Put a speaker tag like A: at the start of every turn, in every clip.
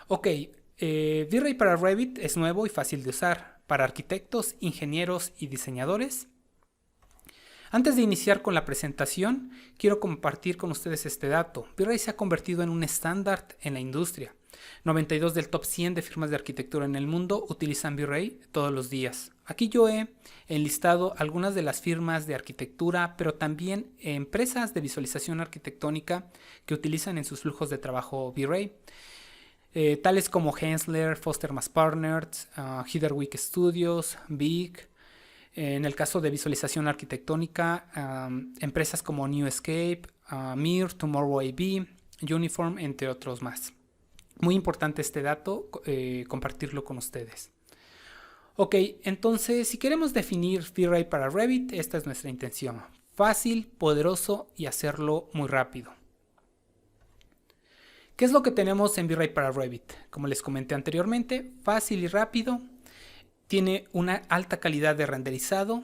A: Ok, V-Ray para Revit es nuevo y fácil de usar para arquitectos, ingenieros y diseñadores. Antes de iniciar con la presentación, quiero compartir con ustedes este dato. V-Ray se ha convertido en un estándar en la industria. 92 del top 100 de firmas de arquitectura en el mundo utilizan V-Ray todos los días. Aquí yo he enlistado algunas de las firmas de arquitectura, pero también empresas de visualización arquitectónica que utilizan en sus flujos de trabajo V-Ray. Tales como Hensler, Foster Partners, Heatherwick Studios, Big. En el caso de visualización arquitectónica, empresas como Newscape, Mir, Tomorrow AB, Uniform, entre otros más. Muy importante este dato, compartirlo con ustedes. Ok, entonces si queremos definir V-Ray para Revit, esta es nuestra intención. Fácil, poderoso y hacerlo muy rápido. ¿Qué es lo que tenemos en V-Ray para Revit? Como les comenté anteriormente, fácil y rápido. Tiene una alta calidad de renderizado,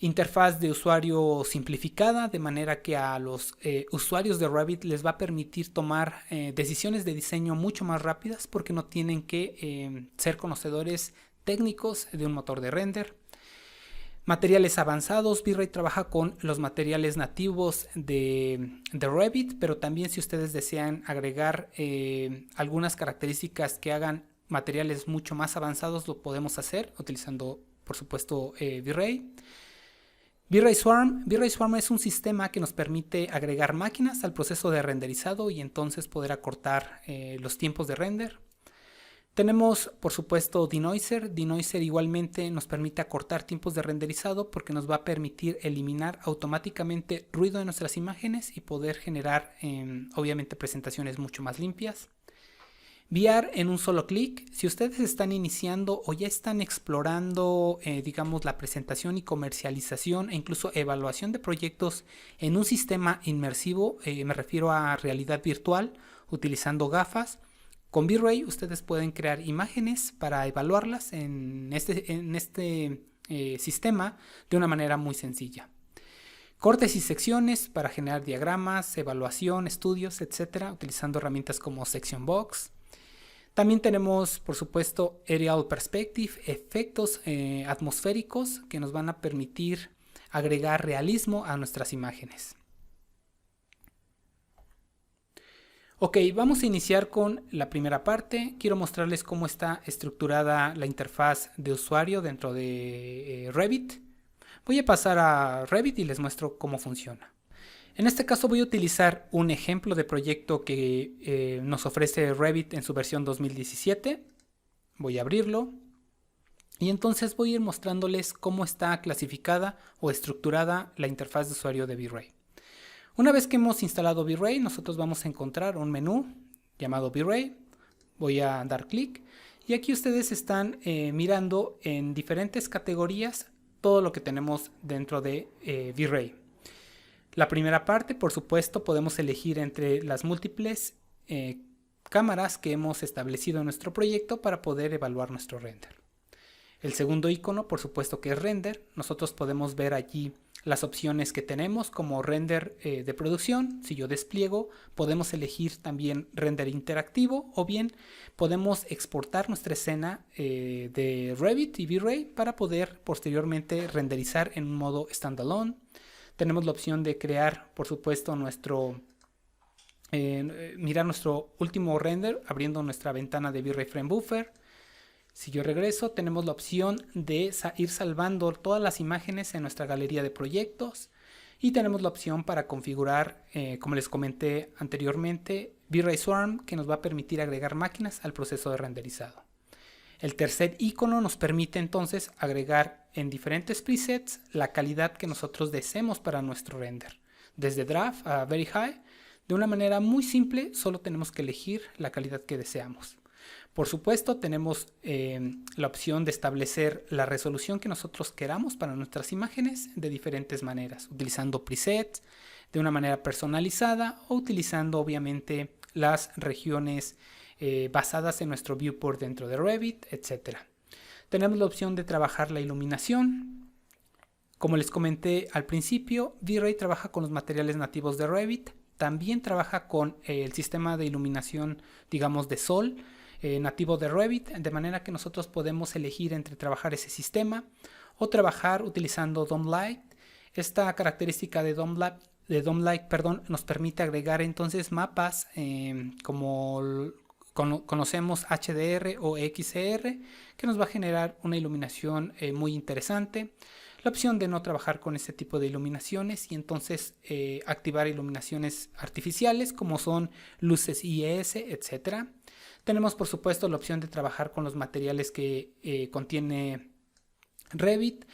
A: interfaz de usuario simplificada, de manera que a los usuarios de Revit les va a permitir tomar decisiones de diseño mucho más rápidas porque no tienen que ser conocedores técnicos de un motor de render. Materiales avanzados. V-Ray trabaja con los materiales nativos de Revit, pero también si ustedes desean agregar algunas características que hagan materiales mucho más avanzados, lo podemos hacer utilizando, por supuesto, V-Ray. V-Ray Swarm. V-Ray Swarm es un sistema que nos permite agregar máquinas al proceso de renderizado y entonces poder acortar los tiempos de render. Tenemos, por supuesto, Denoiser. Denoiser igualmente nos permite acortar tiempos de renderizado porque nos va a permitir eliminar automáticamente ruido de nuestras imágenes y poder generar, obviamente, presentaciones mucho más limpias. VR en un solo clic. Si ustedes están iniciando o ya están explorando, digamos, la presentación y comercialización e incluso evaluación de proyectos en un sistema inmersivo, me refiero a realidad virtual, utilizando gafas, con V-Ray ustedes pueden crear imágenes para evaluarlas en este sistema de una manera muy sencilla. Cortes y secciones para generar diagramas, evaluación, estudios, etcétera, utilizando herramientas como Section Box. También tenemos, por supuesto, Aerial Perspective, efectos atmosféricos que nos van a permitir agregar realismo a nuestras imágenes. Ok, vamos a iniciar con la primera parte. Quiero mostrarles cómo está estructurada la interfaz de usuario dentro de Revit. Voy a pasar a Revit y les muestro cómo funciona. En este caso voy a utilizar un ejemplo de proyecto que nos ofrece Revit en su versión 2017. Voy a abrirlo y entonces voy a ir mostrándoles cómo está clasificada o estructurada la interfaz de usuario de V-Ray. Una vez que hemos instalado V-Ray, nosotros vamos a encontrar un menú llamado V-Ray. Voy a dar clic y aquí ustedes están mirando en diferentes categorías todo lo que tenemos dentro de V-Ray. La primera parte, por supuesto, podemos elegir entre las múltiples cámaras que hemos establecido en nuestro proyecto para poder evaluar nuestro render. El segundo icono, por supuesto, que es render. Nosotros podemos ver allí las opciones que tenemos como render de producción. Si yo despliego, podemos elegir también render interactivo o bien podemos exportar nuestra escena de Revit y V-Ray para poder posteriormente renderizar en un modo standalone. Tenemos la opción de crear, por supuesto, mirar nuestro último render abriendo nuestra ventana de V-Ray Frame Buffer. Si yo regreso, tenemos la opción de ir salvando todas las imágenes en nuestra galería de proyectos y tenemos la opción para configurar, como les comenté anteriormente, V-Ray Swarm, que nos va a permitir agregar máquinas al proceso de renderizado. El tercer icono nos permite entonces agregar en diferentes presets la calidad que nosotros deseemos para nuestro render. Desde Draft a Very High, de una manera muy simple, solo tenemos que elegir la calidad que deseamos. Por supuesto, tenemos la opción de establecer la resolución que nosotros queramos para nuestras imágenes de diferentes maneras, utilizando presets de una manera personalizada o utilizando obviamente las regiones basadas en nuestro viewport dentro de Revit, etc. Tenemos la opción de trabajar la iluminación. Como les comenté al principio, V-Ray trabaja con los materiales nativos de Revit. También trabaja con el sistema de iluminación, digamos, de sol, nativo de Revit, de manera que nosotros podemos elegir entre trabajar ese sistema o trabajar utilizando DOM Lite. Esta característica de DOM Lite, nos permite agregar entonces mapas como conocemos HDR o XR, que nos va a generar una iluminación muy interesante. La opción de no trabajar con este tipo de iluminaciones y entonces activar iluminaciones artificiales como son luces IES, etc. Tenemos por supuesto la opción de trabajar con los materiales que contiene Revit.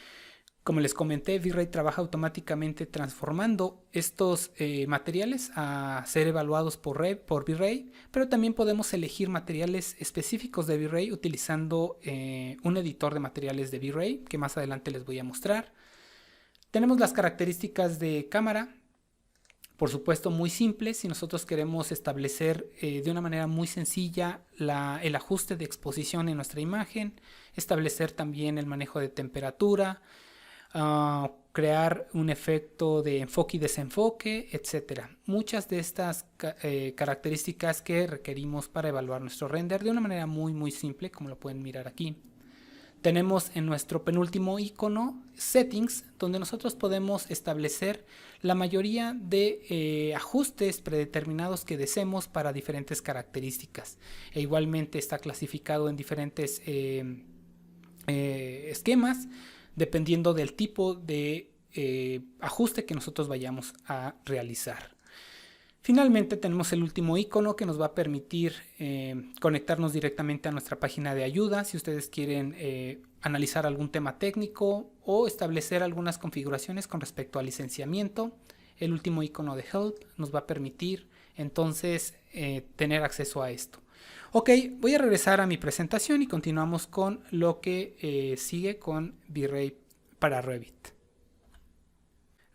A: Como les comenté, V-Ray trabaja automáticamente transformando estos materiales a ser evaluados por V-Ray, pero también podemos elegir materiales específicos de V-Ray utilizando un editor de materiales de V-Ray que más adelante les voy a mostrar. Tenemos las características de cámara, por supuesto muy simples. Si nosotros queremos establecer de una manera muy sencilla el ajuste de exposición en nuestra imagen, establecer también el manejo de temperatura, crear un efecto de enfoque y desenfoque, etcétera. Muchas de estas características que requerimos para evaluar nuestro render de una manera muy simple, como lo pueden mirar aquí. Tenemos en nuestro penúltimo icono Settings, donde nosotros podemos establecer la mayoría de ajustes predeterminados que deseemos para diferentes características. E igualmente está clasificado en diferentes esquemas, dependiendo del tipo de ajuste que nosotros vayamos a realizar. Finalmente tenemos el último icono que nos va a permitir conectarnos directamente a nuestra página de ayuda si ustedes quieren analizar algún tema técnico o establecer algunas configuraciones con respecto al licenciamiento. El último icono de Help nos va a permitir entonces tener acceso a esto. Ok, voy a regresar a mi presentación y continuamos con lo que sigue con V-Ray para Revit.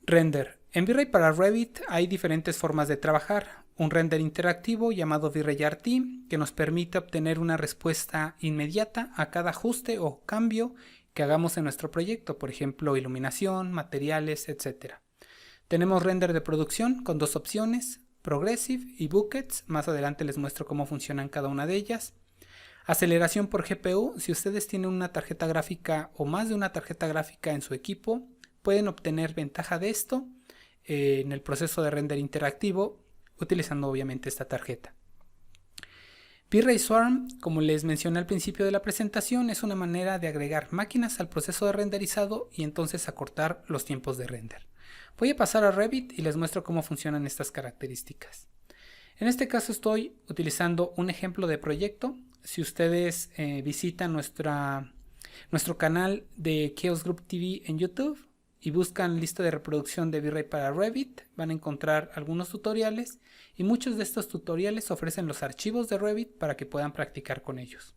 A: Render. En V-Ray para Revit hay diferentes formas de trabajar. Un render interactivo llamado V-Ray RT que nos permite obtener una respuesta inmediata a cada ajuste o cambio que hagamos en nuestro proyecto, por ejemplo iluminación, materiales, etc. Tenemos render de producción con dos opciones, Progressive y Buckets. Más adelante les muestro cómo funcionan cada una de ellas. Aceleración por GPU. Si ustedes tienen una tarjeta gráfica o más de una tarjeta gráfica en su equipo, pueden obtener ventaja de esto en el proceso de render interactivo utilizando obviamente esta tarjeta. V-Ray Swarm, como les mencioné al principio de la presentación, es una manera de agregar máquinas al proceso de renderizado y entonces acortar los tiempos de render. Voy a pasar a Revit y les muestro cómo funcionan estas características. En este caso estoy utilizando un ejemplo de proyecto. Si ustedes visitan nuestro canal de Chaos Group TV en YouTube y buscan lista de reproducción de V-Ray para Revit, van a encontrar algunos tutoriales y muchos de estos tutoriales ofrecen los archivos de Revit para que puedan practicar con ellos.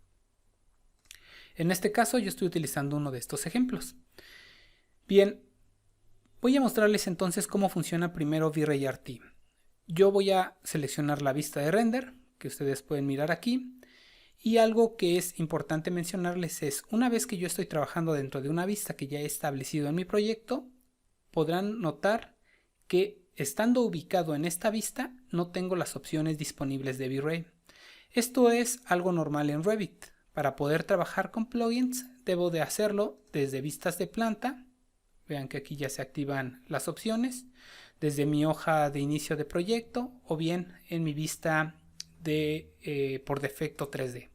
A: En este caso yo estoy utilizando uno de estos ejemplos. Bien, voy a mostrarles entonces cómo funciona primero V-Ray RT. Yo voy a seleccionar la vista de render, que ustedes pueden mirar aquí. Y algo que es importante mencionarles es, una vez que yo estoy trabajando dentro de una vista que ya he establecido en mi proyecto, podrán notar que estando ubicado en esta vista no tengo las opciones disponibles de V-Ray. Esto es algo normal en Revit. Para poder trabajar con plugins debo de hacerlo desde vistas de planta. Vean que aquí ya se activan las opciones, desde mi hoja de inicio de proyecto o bien en mi vista de por defecto 3D.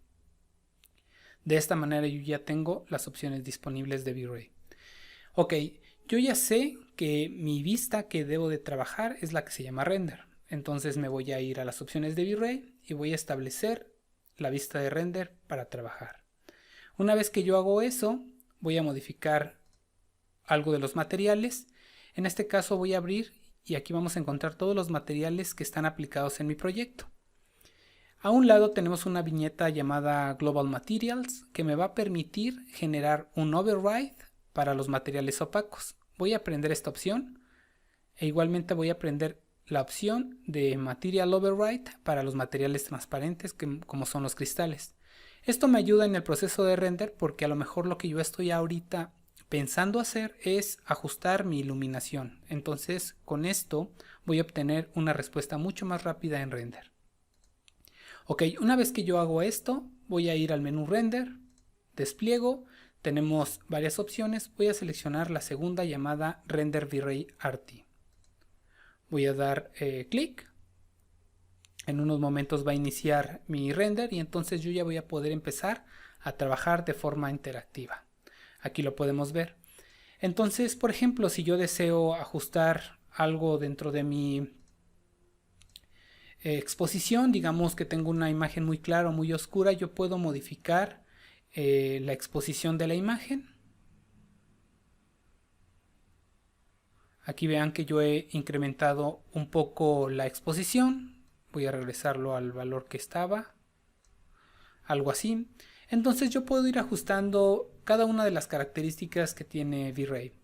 A: De esta manera yo ya tengo las opciones disponibles de V-Ray. Ok, yo ya sé que mi vista que debo de trabajar es la que se llama render. Entonces me voy a ir a las opciones de V-Ray y voy a establecer la vista de render para trabajar. Una vez que yo hago eso, voy a modificar algo de los materiales. En este caso voy a abrir y aquí vamos a encontrar todos los materiales que están aplicados en mi proyecto. A un lado tenemos una viñeta llamada Global Materials que me va a permitir generar un override para los materiales opacos. Voy a aprender esta opción e igualmente voy a aprender la opción de Material Override para los materiales transparentes como son los cristales. Esto me ayuda en el proceso de render porque a lo mejor lo que yo estoy ahorita pensando hacer es ajustar mi iluminación. Entonces con esto voy a obtener una respuesta mucho más rápida en render. Ok, una vez que yo hago esto, voy a ir al menú Render, despliego, tenemos varias opciones, voy a seleccionar la segunda llamada Render V-Ray RT. Voy a dar clic, en unos momentos va a iniciar mi render y entonces yo ya voy a poder empezar a trabajar de forma interactiva. Aquí lo podemos ver. Entonces, por ejemplo, si yo deseo ajustar algo dentro de mi exposición, digamos que tengo una imagen muy clara o muy oscura, yo puedo modificar la exposición de la imagen. Aquí vean que yo he incrementado un poco la exposición. Voy a regresarlo al valor que estaba. Algo así. Entonces yo puedo ir ajustando cada una de las características que tiene V-Ray.